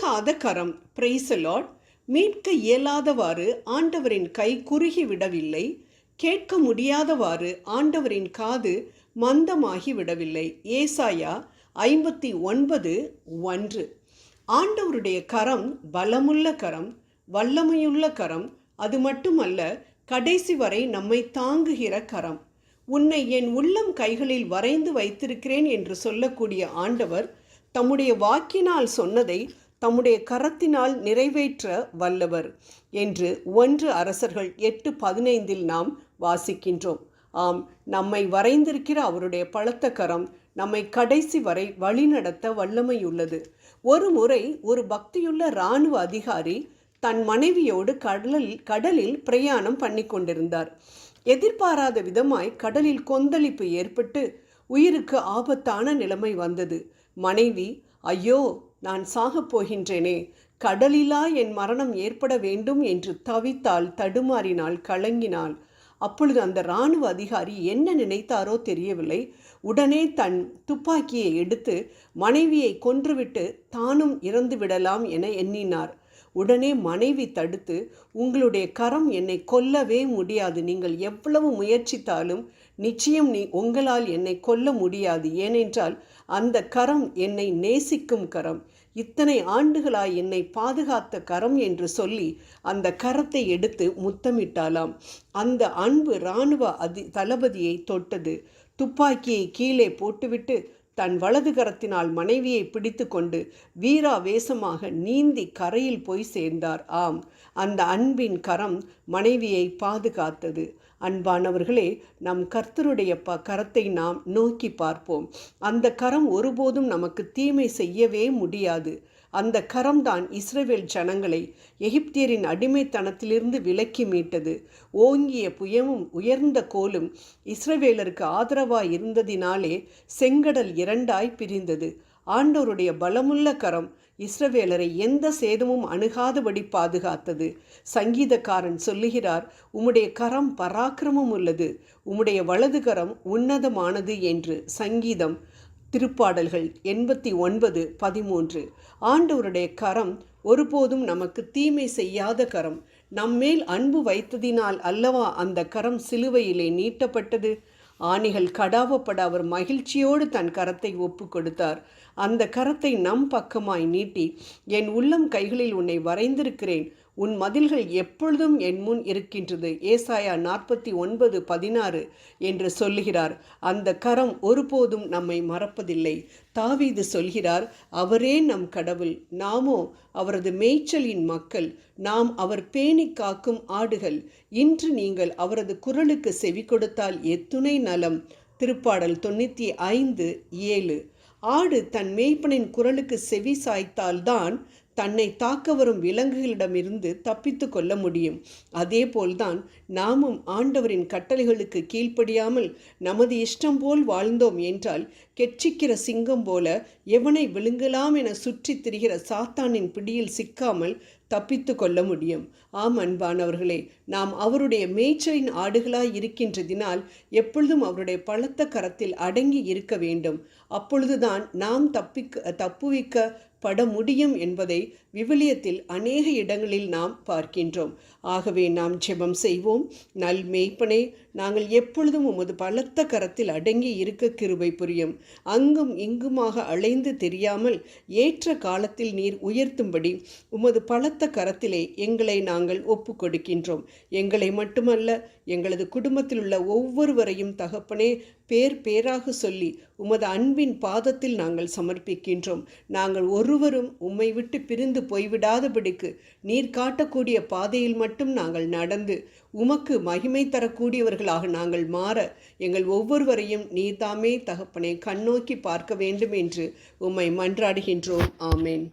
பேசாத கரம். Praise the Lord. மீட்க இயலாதவாறு ஆண்டவரின் கை குறுகி விடவில்லை, கேட்க முடியாதவாறு ஆண்டவரின் காது மந்தமாகி விடவில்லை. ஏசாயா 59:1. ஆண்டவருடைய கரம் பலமுள்ள கரம், வல்லமையுள்ள கரம். அது மட்டுமல்ல, கடைசி வரை நம்மை தாங்குகிற கரம். உன்னை என் உள்ளம் கைகளில் வரைந்து வைத்திருக்கிறேன் என்று சொல்லக்கூடிய ஆண்டவர் தம்முடைய வாக்கினால் சொன்னதை தம்முடைய கரத்தினால் நிறைவேற்ற வல்லவர் என்று 1 அரசர்கள் 8:15 நாம் வாசிக்கின்றோம். ஆம், நம்மை வரைந்திருக்கிற அவருடைய பலத்த கரம் நம்மை கடைசி வரை வழிநடத்த வல்லமையுள்ளது. ஒரு முறை ஒரு பக்தியுள்ள இராணுவ அதிகாரி தன் மனைவியோடு கடலில் பிரயாணம் பண்ணி கொண்டிருந்தார். எதிர்பாராத விதமாய் கடலில் கொந்தளிப்பு ஏற்பட்டு உயிருக்கு ஆபத்தான நிலைமை வந்தது. மனைவி, ஐயோ, நான் சாகப் போகின்றேனே, கடலிலா என் மரணம் ஏற்பட வேண்டும் என்று தவித்தாள், தடுமாறினாள், கலங்கினாள். அப்பொழுது அந்த இராணுவ அதிகாரி என்ன நினைத்தாரோ தெரியவில்லை. உடனே தன் துப்பாக்கியை எடுத்து மனைவியை கொன்றுவிட்டு தானும் இறந்து விடலாம் என எண்ணினார். உடனே மனைவி தடுத்து, உங்களுடைய கரம் என்னை கொல்லவே முடியாது, நீங்கள் எவ்வளவு முயற்சித்தாலும் நிச்சயம் உங்களால் என்னை கொல்ல முடியாது, ஏனென்றால் அந்த கரம் என்னை நேசிக்கும் கரம், இத்தனை ஆண்டுகளாய் என்னை பாதுகாத்த கரம் என்று சொல்லி அந்த கரத்தை எடுத்து முத்தமிட்டாலாம். அந்த அன்பு இராணுவ தளபதியை தொட்டது. துப்பாக்கியை கீழே போட்டுவிட்டு தன் வலது கரத்தினால் மனைவியை பிடித்து கொண்டு வீராவேசமாக நீந்தி கரையில் போய் சேர்ந்தார். ஆம், அந்த அன்பின் கரம் மனைவியை பாதுகாத்தது. அன்பானவர்களே, நம் கர்த்தருடைய கரத்தை நாம் நோக்கி பார்ப்போம். அந்த கரம் ஒருபோதும் நமக்கு தீமை செய்யவே முடியாது. அந்த கரம்தான் இஸ்ரவேல் ஜனங்களை எகிப்தியரின் அடிமைத்தனத்திலிருந்து விலக்கி மீட்டது. ஓங்கிய புயமும் உயர்ந்த கோலும் இஸ்ரவேலருக்கு ஆதரவாய் இருந்ததினாலே செங்கடல் 2ஆய் பிரிந்தது. ஆண்டவருடைய பலமுள்ள கரம் இஸ்ரவேலரை எந்த சேதமும் அணுகாதபடி பாதுகாத்தது. சங்கீதக்காரன் சொல்லுகிறார், உம்முடைய கரம் பராக்கிரமம் உள்ளது, உம்முடைய வலது கரம் உன்னதமானது என்று. சங்கீதம் திருப்பாடல்கள் 89:13. ஆண்டவருடைய கரம் ஒருபோதும் நமக்கு தீமை செய்யாத கரம். நம்மேல் அன்பு வைத்ததினால் அல்லவா அந்த கரம் சிலுவையிலே நீட்டப்பட்டது. ஆணிகள் கடாவப்பட அவர் மகிழ்ச்சியோடு தன் கரத்தை ஒப்பு கொடுத்தார். அந்த கரத்தை நம் பக்கமாய் நீட்டி, என் உள்ளம் கைகளில் உன்னை வரைந்திருக்கிறேன், உன் மதில்கள் எப்பொழுதும் என் முன் இருக்கின்றது, ஏசாயா 49:16 என்று சொல்லுகிறார். அந்த கரம் ஒருபோதும் நம்மை மறப்பதில்லை. தாவீது சொல்கிறார், அவரே நம் கடவுள், நாமோ அவரது மேய்ச்சலின் மக்கள், நாம் அவர் பேணி காக்கும் ஆடுகள். இன்று நீங்கள் அவரது குரலுக்கு செவி கொடுத்தால் எத்துணை நலம். திருப்பாடல் 95:7. ஆடு தன் மேய்ப்பனின் குரலுக்கு செவி சாய்த்தால்தான் தன்னை தாக்க வரும் விலங்குகளிடமிருந்து தப்பித்து கொள்ள முடியும். அதே போல்தான் நாமும் ஆண்டவரின் கட்டளைகளுக்கு கீழ்ப்படியாமல் நமது இஷ்டம் போல் வாழ்ந்தோம் என்றால் கெட்சிக்கிற சிங்கம் போல எவனை விழுங்கலாம் என சுற்றி திரிகிற சாத்தானின் பிடியில் சிக்காமல் தப்பித்து கொள்ள முடியும். ஆம் அன்பானவர்களே, நாம் அவருடைய மேய்ச்சலின் ஆடுகளாய் இருக்கின்றதினால் எப்பொழுதும் அவருடைய பலத்த கரத்தில் அடங்கி இருக்க வேண்டும். அப்பொழுதுதான் நாம் தப்புவிக்கப்பட முடியும் என்பதை விவிலியத்தில் அநேக இடங்களில் நாம் பார்க்கின்றோம். ஆகவே நாம் ஜெபம் செய்வோம். நல் மேய்ப்பனே, நாங்கள் எப்பொழுதும் உமது பலத்த கரத்தில் அடங்கி இருக்க கிருபை புரியும். அங்கும் இங்குமாக அலைந்து தெரியாமல் ஏற்ற காலத்தில் நீர் உயர்த்தும்படி உமது பலத்த கரத்திலே எங்களை நாங்கள் ஒப்பு கொடுக்கின்றோம். எங்களை மட்டுமல்ல, எங்களது குடும்பத்தில் உள்ள ஒவ்வொருவரையும் தகப்பனே பேராக சொல்லி உமது அன்பின் பாதத்தில் நாங்கள் சமர்ப்பிக்கின்றோம். நாங்கள் ஒருவரும் உம்மை விட்டு பிரிந்து போய்விடாதபடிக்கு நீர் காட்டக்கூடிய பாதையில் மட்டும் நாங்கள் நடந்து உமக்கு மகிமை தரக்கூடியவர்களாக நாங்கள் மாற எங்கள் ஒவ்வொருவரையும் நீர்தாமே தகப்பனே கண்ணோக்கி பார்க்க வேண்டும் என்று உம்மை மன்றாடுகின்றோம். ஆமேன்.